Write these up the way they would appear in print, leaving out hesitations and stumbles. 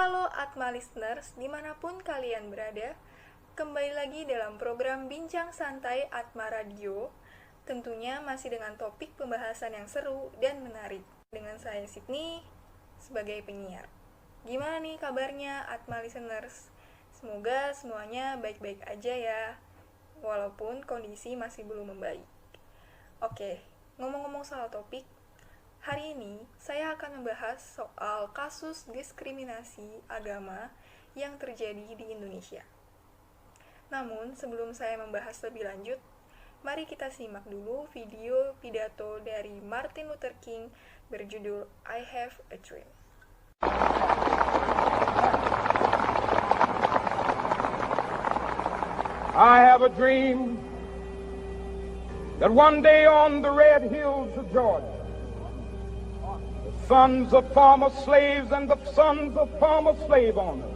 Halo Atma listeners, dimanapun kalian berada, kembali lagi dalam program Bincang Santai Atma Radio, tentunya masih dengan topik pembahasan yang seru dan menarik. Dengan saya Sydney sebagai penyiar. Gimana nih kabarnya Atma listeners? Semoga semuanya baik-baik aja ya, walaupun kondisi masih belum membaik. Oke, ngomong-ngomong soal topik, hari ini saya akan membahas soal kasus diskriminasi agama yang terjadi di Indonesia. Namun, sebelum saya membahas lebih lanjut, mari kita simak dulu video pidato dari Martin Luther King berjudul I Have a Dream. I have a dream that one day on the red hills of Georgia, the sons of former slaves and the sons of former slave owners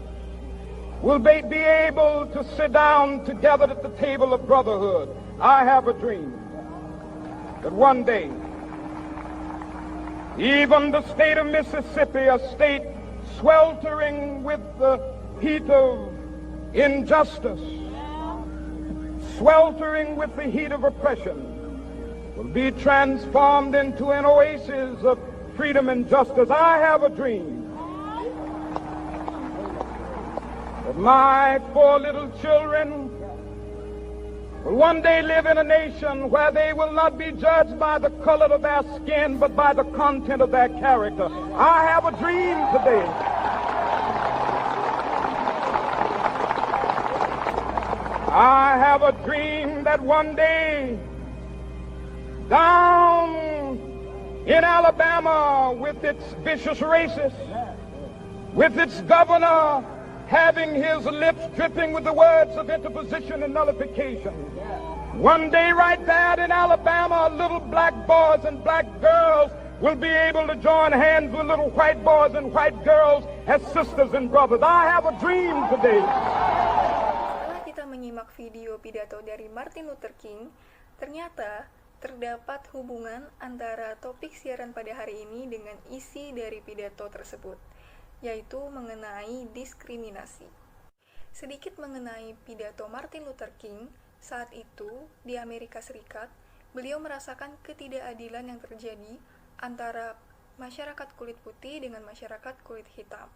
will be able to sit down together at the table of brotherhood. I have a dream that one day, even the state of Mississippi, a state sweltering with the heat of injustice, sweltering with the heat of oppression, will be transformed into an oasis of freedom and justice. I have a dream that my 4 little children will one day live in a nation where they will not be judged by the color of their skin, but by the content of their character. I have a dream today. I have a dream that one day down in Alabama, with its vicious racists, with its governor having his lips dripping with the words of interposition and nullification, one day right there in Alabama, little black boys and black girls will be able to join hands with little white boys and white girls as sisters and brothers. I have a dream today. Setelah kita menyimak video pidato dari Martin Luther King, ternyata terdapat hubungan antara topik siaran pada hari ini dengan isi dari pidato tersebut, yaitu mengenai diskriminasi. Sedikit mengenai pidato Martin Luther King, saat itu di Amerika Serikat, beliau merasakan ketidakadilan yang terjadi antara masyarakat kulit putih dengan masyarakat kulit hitam.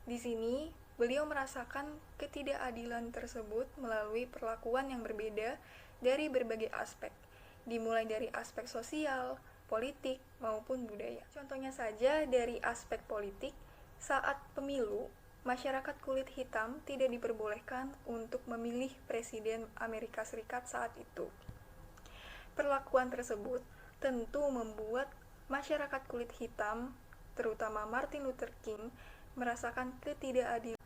Di sini, beliau merasakan ketidakadilan tersebut melalui perlakuan yang berbeda dari berbagai aspek, dimulai dari aspek sosial, politik, maupun budaya. Contohnya saja dari aspek politik, saat pemilu, masyarakat kulit hitam tidak diperbolehkan untuk memilih presiden Amerika Serikat saat itu. Perlakuan tersebut tentu membuat masyarakat kulit hitam, terutama Martin Luther King, merasakan ketidakadilan.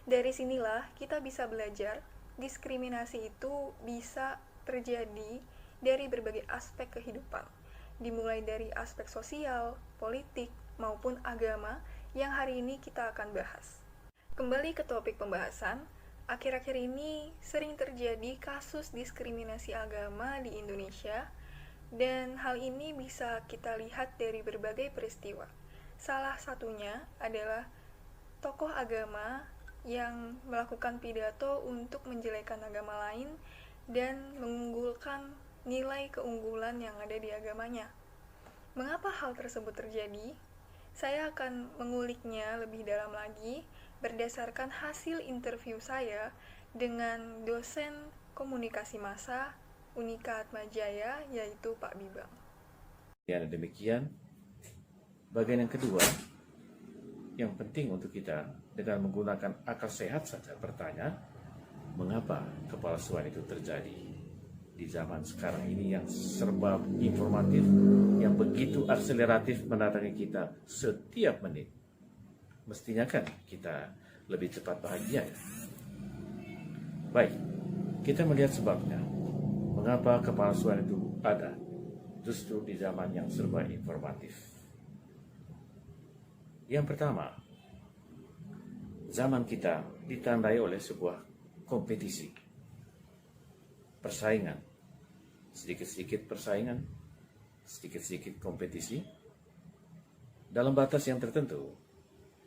Dari sinilah kita bisa belajar, diskriminasi itu bisa terjadi dari berbagai aspek kehidupan, dimulai dari aspek sosial, politik, maupun agama yang hari ini kita akan bahas. Kembali ke topik pembahasan, akhir-akhir ini sering terjadi kasus diskriminasi agama di Indonesia, dan hal ini bisa kita lihat dari berbagai peristiwa. Salah satunya adalah tokoh agama yang melakukan pidato untuk menjelekan agama lain dan mengunggulkan nilai keunggulan yang ada di agamanya. Mengapa hal tersebut terjadi? Saya akan menguliknya lebih dalam lagi berdasarkan hasil interview saya dengan dosen komunikasi massa Unika Atmajaya, yaitu Pak Bibang. Ya, demikian. Bagian yang kedua, yang penting untuk kita dengan menggunakan akal sehat saja bertanya, mengapa kepalsuan itu terjadi di zaman sekarang ini yang serba informatif, yang begitu akseleratif mendatangi kita setiap menit. Mestinya kan kita lebih cepat bahagia. Baik, kita melihat sebabnya. Mengapa kepalsuan itu ada justru di zaman yang serba informatif. Yang pertama, zaman kita ditandai oleh sebuah kompetisi, persaingan. Sedikit-sedikit persaingan, sedikit-sedikit kompetisi, dalam batas yang tertentu.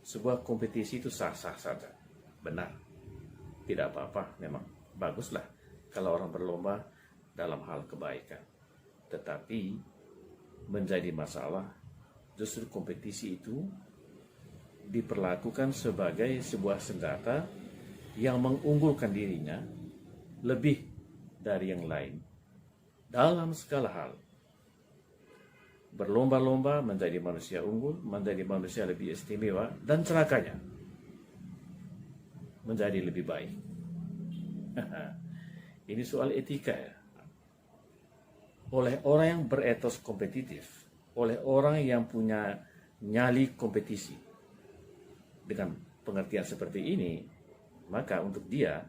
sebuah kompetisi itu sah-sah saja, benar, tidak apa-apa, memang baguslah kalau orang berlomba dalam hal kebaikan. Tetapi menjadi masalah justru kompetisi itu diperlakukan sebagai sebuah senjata yang mengunggulkan dirinya lebih dari yang lain dalam segala hal. Berlomba-lomba menjadi manusia unggul, menjadi manusia lebih istimewa, dan celakanya menjadi lebih baik. Ini soal etika ya. Oleh orang yang beretos kompetitif, oleh orang yang punya nyali kompetisi, dengan pengertian seperti ini, maka untuk dia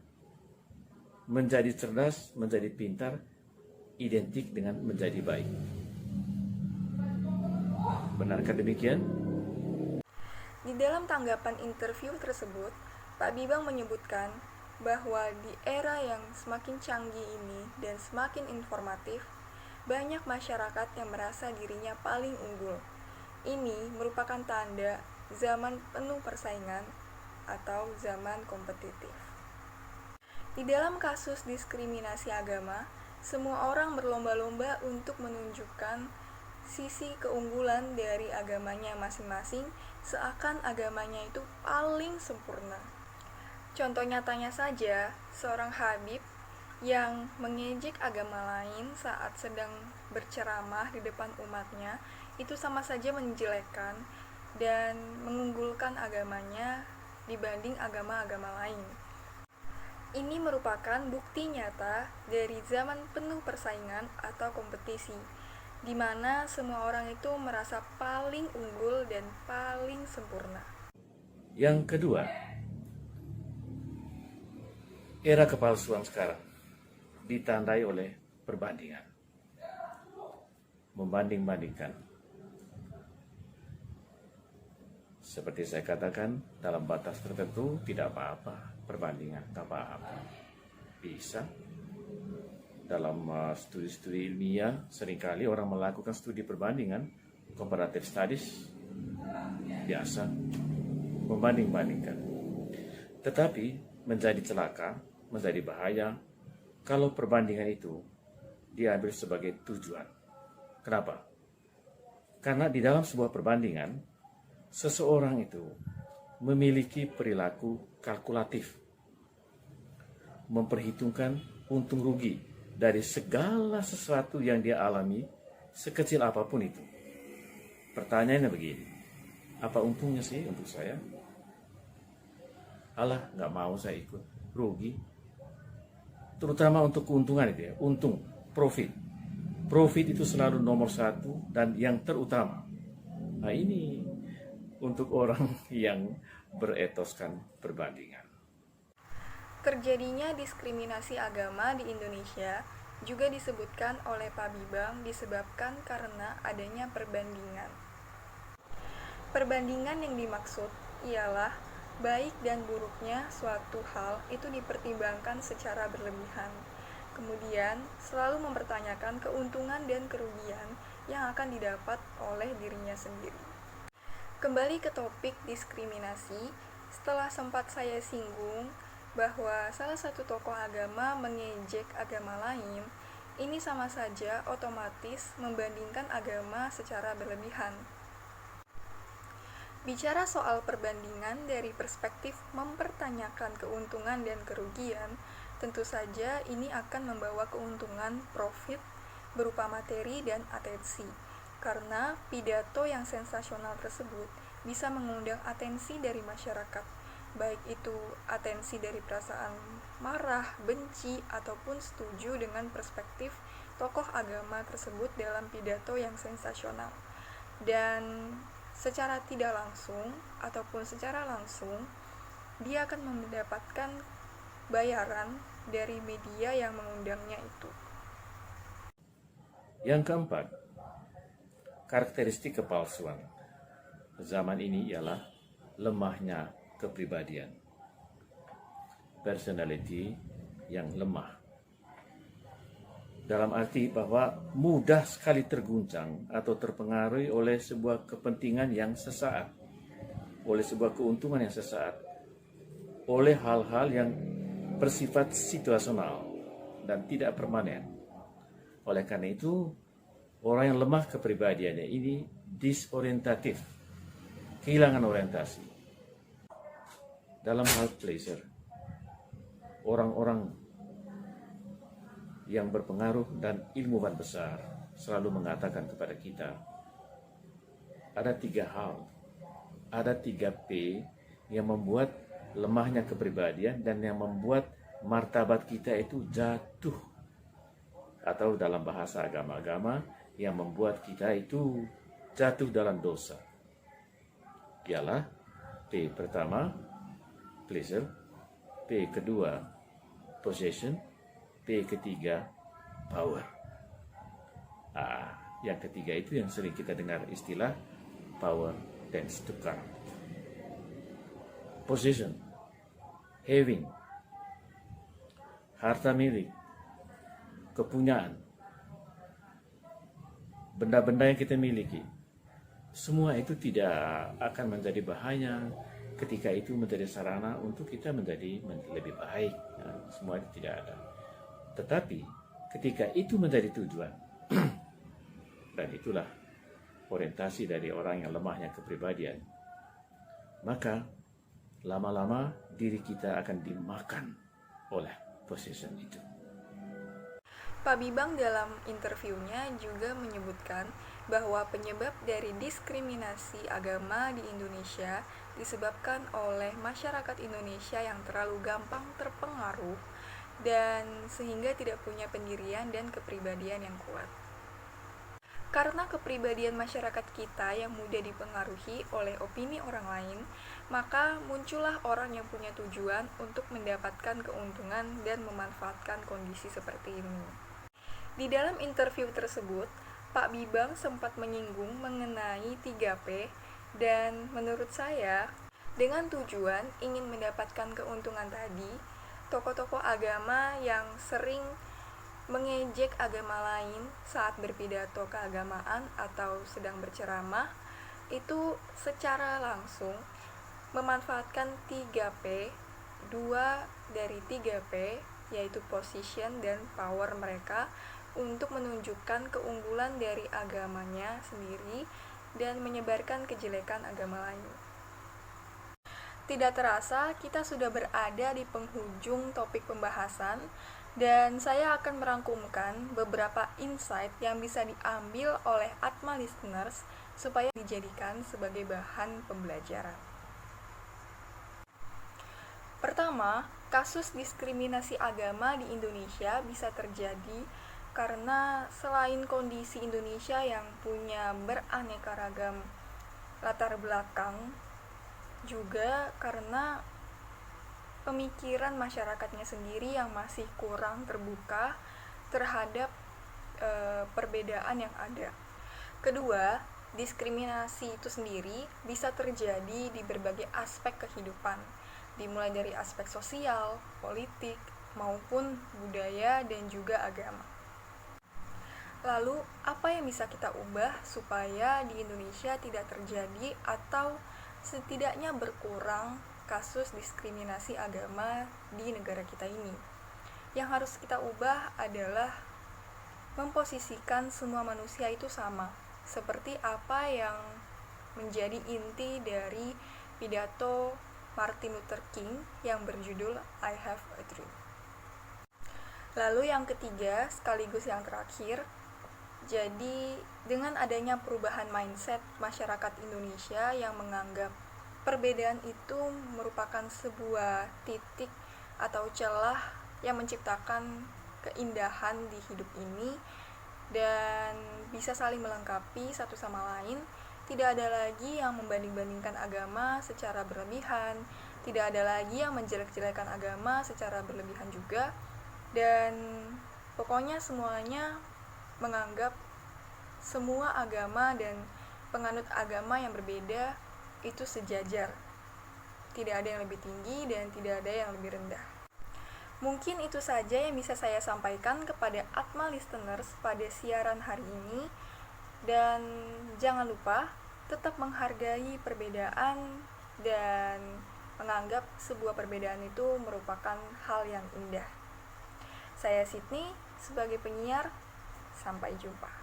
menjadi cerdas, menjadi pintar, identik dengan menjadi baik. Benarkah demikian? Di dalam tanggapan interview tersebut, Pak Bibang menyebutkan bahwa di era yang semakin canggih ini dan semakin informatif, banyak masyarakat yang merasa dirinya paling unggul. Ini merupakan tanda zaman penuh persaingan atau zaman kompetitif. Di dalam kasus diskriminasi agama, semua orang berlomba-lomba untuk menunjukkan sisi keunggulan dari agamanya masing-masing, seakan agamanya itu paling sempurna. Contoh nyatanya saja, seorang Habib yang mengejek agama lain saat sedang berceramah di depan umatnya, itu sama saja menjelekkan dan mengunggulkan agamanya dibanding agama-agama lain. Ini merupakan bukti nyata dari zaman penuh persaingan atau kompetisi, di mana semua orang itu merasa paling unggul dan paling sempurna. Yang kedua, era kepalsuan sekarang ditandai oleh perbandingan. Membanding-bandingkan. Seperti saya katakan, dalam batas tertentu tidak apa-apa perbandingan, tak apa-apa. Bisa. Dalam studi-studi ilmiah, seringkali orang melakukan studi perbandingan, comparative studies, biasa, membanding-bandingkan. Tetapi menjadi celaka, menjadi bahaya, kalau perbandingan itu diambil sebagai tujuan. Kenapa? Karena di dalam sebuah perbandingan, seseorang itu memiliki perilaku kalkulatif, memperhitungkan untung rugi dari segala sesuatu yang dia alami, sekecil apapun itu. Pertanyaannya begini, apa untungnya sih untuk saya? Alah, nggak mau saya ikut, rugi. Terutama untuk keuntungan itu ya, untung, profit. Profit itu selalu nomor satu dan yang terutama. Nah ini untuk orang yang beretoskan perbandingan. Terjadinya diskriminasi agama di Indonesia juga disebutkan oleh Pak Bibang disebabkan karena adanya perbandingan. Perbandingan yang dimaksud ialah baik dan buruknya suatu hal itu dipertimbangkan secara berlebihan, kemudian selalu mempertanyakan keuntungan dan kerugian yang akan didapat oleh dirinya sendiri. Kembali ke topik diskriminasi, setelah sempat saya singgung bahwa salah satu tokoh agama mengejek agama lain, ini sama saja otomatis membandingkan agama secara berlebihan. Bicara soal perbandingan dari perspektif mempertanyakan keuntungan dan kerugian, tentu saja ini akan membawa keuntungan profit berupa materi dan atensi, karena pidato yang sensasional tersebut bisa mengundang atensi dari masyarakat, baik itu atensi dari perasaan marah, benci, ataupun setuju dengan perspektif tokoh agama tersebut dalam pidato yang sensasional. Dan secara tidak langsung ataupun secara langsung, dia akan mendapatkan bayaran dari media yang mengundangnya itu. Yang keempat, karakteristik kepalsuan zaman ini ialah lemahnya kepribadian, personality yang lemah. Dalam arti bahwa mudah sekali terguncang atau terpengaruhi oleh sebuah kepentingan yang sesaat. oleh sebuah keuntungan yang sesaat, oleh hal-hal yang bersifat situasional dan tidak permanen. Oleh karena itu, orang yang lemah kepribadiannya ini disorientatif, kehilangan orientasi. Dalam hal pleasure, orang-orang yang berpengaruh dan ilmuwan besar selalu mengatakan kepada kita, ada 3 hal, ada 3P yang membuat lemahnya kepribadian dan yang membuat martabat kita itu jatuh. Atau dalam bahasa agama-agama, yang membuat kita itu jatuh dalam dosa. Ialah P pertama, pleasure, P kedua, possession, P ketiga, power. Yang ketiga itu yang sering kita dengar istilah power tends to come. Possession, having, harta milik, kepunyaan, benda-benda yang kita miliki, semua itu tidak akan menjadi bahaya ketika itu menjadi sarana untuk kita menjadi lebih baik. Semua itu tidak ada. Tetapi ketika itu menjadi tujuan, dan itulah orientasi dari orang yang lemahnya kepribadian, maka lama-lama diri kita akan dimakan oleh possession itu. Pak Bibang dalam interviewnya juga menyebutkan bahwa penyebab dari diskriminasi agama di Indonesia disebabkan oleh masyarakat Indonesia yang terlalu gampang terpengaruh dan sehingga tidak punya pendirian dan kepribadian yang kuat. Karena kepribadian masyarakat kita yang mudah dipengaruhi oleh opini orang lain, maka muncullah orang yang punya tujuan untuk mendapatkan keuntungan dan memanfaatkan kondisi seperti ini. Di dalam interview tersebut, Pak Bibang sempat menyinggung mengenai 3P dan menurut saya, dengan tujuan ingin mendapatkan keuntungan tadi, tokoh-tokoh agama yang sering mengejek agama lain saat berpidato keagamaan atau sedang berceramah itu secara langsung memanfaatkan 3P, 2 dari 3P yaitu position dan power mereka untuk menunjukkan keunggulan dari agamanya sendiri dan menyebarkan kejelekan agama lain. Tidak terasa kita sudah berada di penghujung topik pembahasan dan saya akan merangkumkan beberapa insight yang bisa diambil oleh Atma listeners supaya dijadikan sebagai bahan pembelajaran. Pertama, kasus diskriminasi agama di Indonesia bisa terjadi karena selain kondisi Indonesia yang punya beraneka ragam latar belakang, juga karena pemikiran masyarakatnya sendiri yang masih kurang terbuka terhadap perbedaan yang ada. Kedua, diskriminasi itu sendiri bisa terjadi di berbagai aspek kehidupan, dimulai dari aspek sosial, politik, maupun budaya dan juga agama. Lalu, apa yang bisa kita ubah supaya di Indonesia tidak terjadi atau setidaknya berkurang kasus diskriminasi agama di negara kita ini? Yang harus kita ubah adalah memposisikan semua manusia itu sama, seperti apa yang menjadi inti dari pidato Martin Luther King yang berjudul I Have a Dream. Lalu yang ketiga, sekaligus yang terakhir, jadi dengan adanya perubahan mindset masyarakat Indonesia yang menganggap perbedaan itu merupakan sebuah titik atau celah yang menciptakan keindahan di hidup ini dan bisa saling melengkapi satu sama lain. Tidak ada lagi yang membanding-bandingkan agama secara berlebihan, tidak ada lagi yang menjelek-jelekan agama secara berlebihan juga, dan pokoknya semuanya menganggap semua agama dan penganut agama yang berbeda itu sejajar. Tidak ada yang lebih tinggi dan tidak ada yang lebih rendah. Mungkin itu saja yang bisa saya sampaikan kepada Atma listeners pada siaran hari ini. Dan jangan lupa tetap menghargai perbedaan dan menganggap sebuah perbedaan itu merupakan hal yang indah. Saya Sydney sebagai penyiar, sampai jumpa.